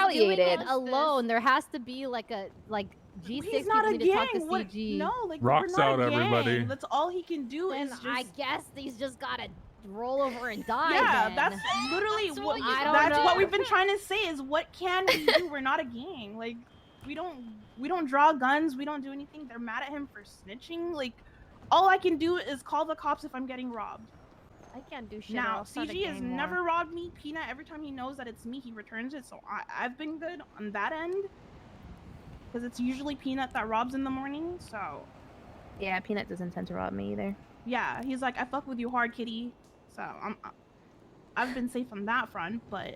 retaliated. alone. There has to be like a G6 He's people not a need to talk to gang. What? CG. No, like Rocks we're not out, a gang. everybody. That's all he can do Then is just. I guess he's just gotta roll over and die. Yeah, then. that's literally That's what. what That's what we've been trying to say is what can we do? We're not a gang. Like we don't draw guns. We don't do anything. They're mad at him for snitching. Like all I can do is call the cops if I'm getting robbed. I can't do shit. Now, CG has never robbed me. Peanut, every time he knows that it's me, he returns it. So I've been good on that end. Because it's usually Peanut that robs in the morning, so... Yeah, Peanut doesn't tend to rob me either. Yeah, he's like, I fuck with you hard, kitty. So, I've been safe on that front, but...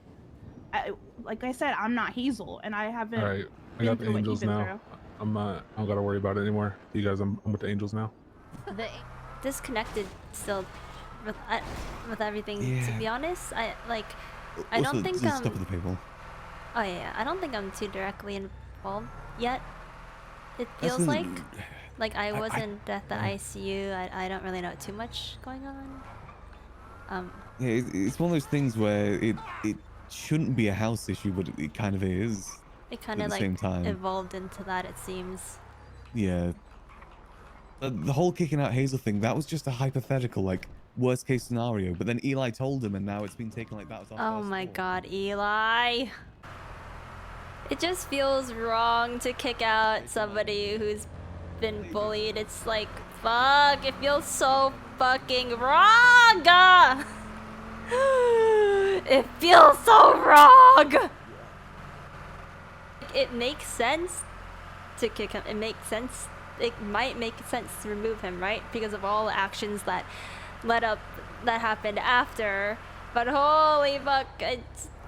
like I said, I'm not Hazel, and I haven't... Alright, I got the angels now. I don't gotta worry about it anymore. You guys, I'm with the angels now. The disconnected still with everything. Yeah. To be honest, I Also, don't think stuff with the people. Oh yeah, I don't think I'm too directly involved yet. It That's feels the- like I wasn't at the ICU. I don't really know too much going on. Yeah, it's one of those things where it shouldn't be a house issue, but it kind of is. It kind of like evolved into that, it seems. Yeah. The whole kicking out Hazel thing, that was just a hypothetical, like, worst case scenario. But then Eli told him, and now it's been taken like that was our Oh first my thought. god, Eli. It just feels wrong to kick out somebody who's been bullied. It's like, fuck, it feels so fucking wrong! It feels so wrong! It makes sense to kick him. It makes sense. It might make sense to remove him, right? Because of all the actions that led up, that happened after. But holy fuck, it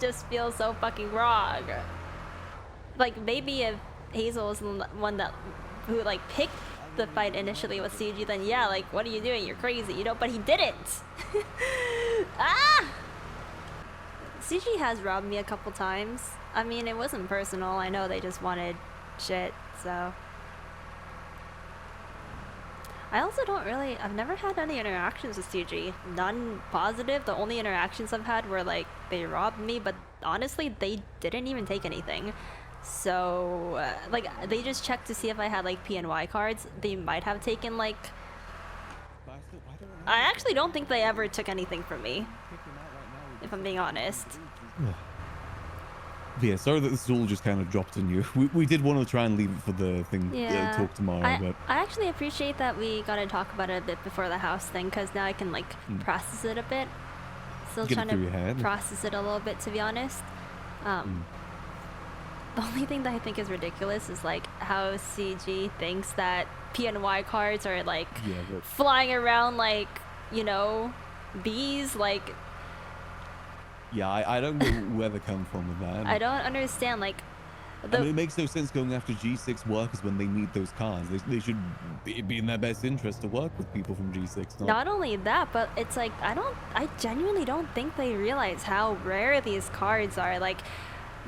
just feels so fucking wrong. Like, maybe if Hazel was the one who like picked the fight initially with CG, then yeah, like, what are you doing? You're crazy, you know? But he didn't. Ah! CG has robbed me a couple times. I mean, it wasn't personal. I know they just wanted shit, so. I also don't really, I've never had any interactions with CG. None positive. The only interactions I've had were like, they robbed me, but honestly, they didn't even take anything. So, like, they just checked to see if I had like PNY cards. They might have taken like, I actually don't think they ever took anything from me, if I'm being honest. Yeah, sorry that this is all just kind of dropped on you. We did want to try and leave it for the thing talk tomorrow, but I actually appreciate that we got to talk about it a bit before the house thing, because now I can like process it a bit. Still Get it trying through your to head. process it a little bit, to be honest. The only thing that I think is ridiculous is like how CG thinks that PNY cards are like flying around like, you know, bees, like. yeah, I don't know where they come from with that. I don't understand, like. I mean, it makes no sense going after G6 workers when they need those cards. They should be in their best interest to work with people from G6. Not only that, but it's like, I genuinely don't think they realize how rare these cards are. Like,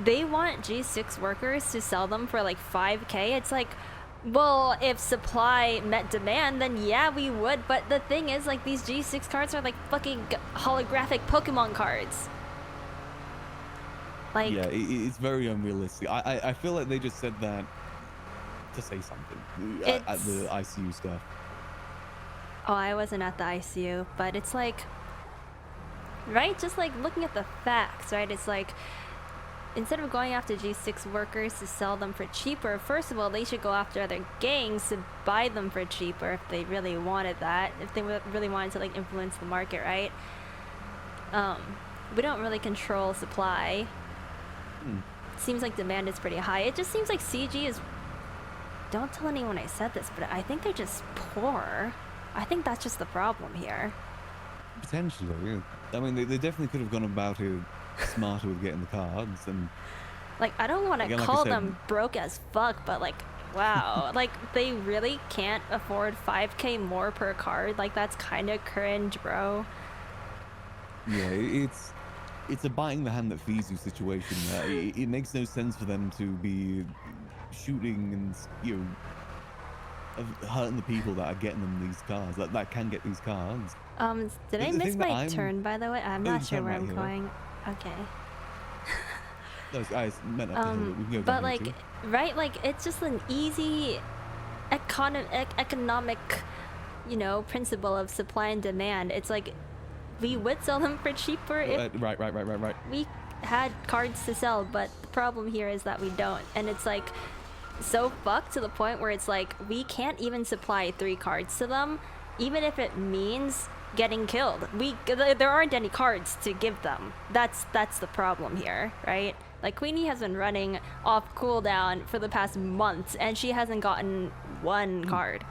they want G6 workers to sell them for like 5K. It's like, well, if supply met demand, then yeah, we would. But the thing is, like, these G6 cards are like fucking holographic Pokemon cards. Like, yeah, it's very unrealistic. I feel like they just said that to say something at the ICU stuff. Oh, I wasn't at the ICU, but it's like, right? Just like looking at the facts, right? It's like, instead of going after G6 workers to sell them for cheaper, first of all, they should go after other gangs to buy them for cheaper if they really wanted that. If they really wanted to like influence the market, right? We don't really control supply. Seems like demand is pretty high. It just seems like CG is, don't tell anyone I said this, but I think they're just poor. I think that's just the problem here. Potentially, yeah. I mean, they definitely could have gone about it smarter with getting the cards, and like, I don't want to again, like call I said, them broke as fuck, but like, wow. Like, they really can't afford 5K more per card. Like, that's kind of cringe, bro. yeah, it's a biting the hand that feeds you situation. It makes no sense for them to be shooting and, you know, hurting the people that are getting them these cards, that can get these cards. Did I miss my turn, by the way? I'm not sure where I'm going. Okay. No, I meant up the hill. We can go But down here like, too. right? Like, it's just an easy economic, you know, principle of supply and demand. It's like, we would sell them for cheaper if Right. we had cards to sell, but the problem here is that we don't. And it's like, so fucked to the point where it's like, we can't even supply 3 cards to them, even if it means getting killed. There aren't any cards to give them. That's the problem here, right? Like, Queenie has been running off cooldown for the past months, and she hasn't gotten 1 card.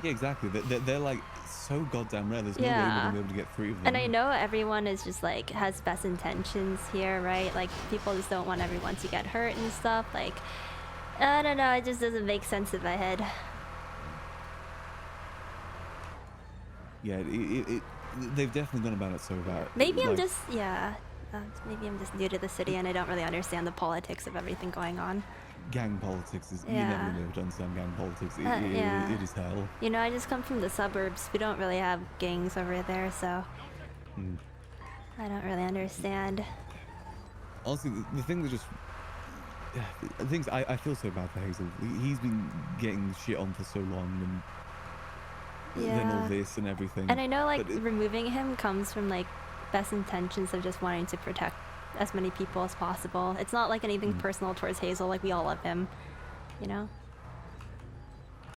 Yeah, exactly. They're like so goddamn rare. There's no way we're gonna be able to get 3 of them. And I know everyone is just like, has best intentions here, right? Like, people just don't want everyone to get hurt and stuff. Like, I don't know, it just doesn't make sense in my head. Yeah, they've definitely gone about it so bad. Maybe I'm like, just, yeah. Maybe I'm just new to the city and I don't really understand the politics of everything going on. gang politics is, Yeah. you're never gonna be able to understand gang politics. Yeah. It is hell. You know, I just come from the suburbs. We don't really have gangs over there, so Mm. I don't really understand. Honestly, the thing that just the things I feel so bad for Hazel. He's been getting shit on for so long, and then all Yeah. this and everything. And I know, like, But removing him comes from, like, best intentions of just wanting to protect as many people as possible. It's not like anything personal towards Hazel. Like, we all love him, you know?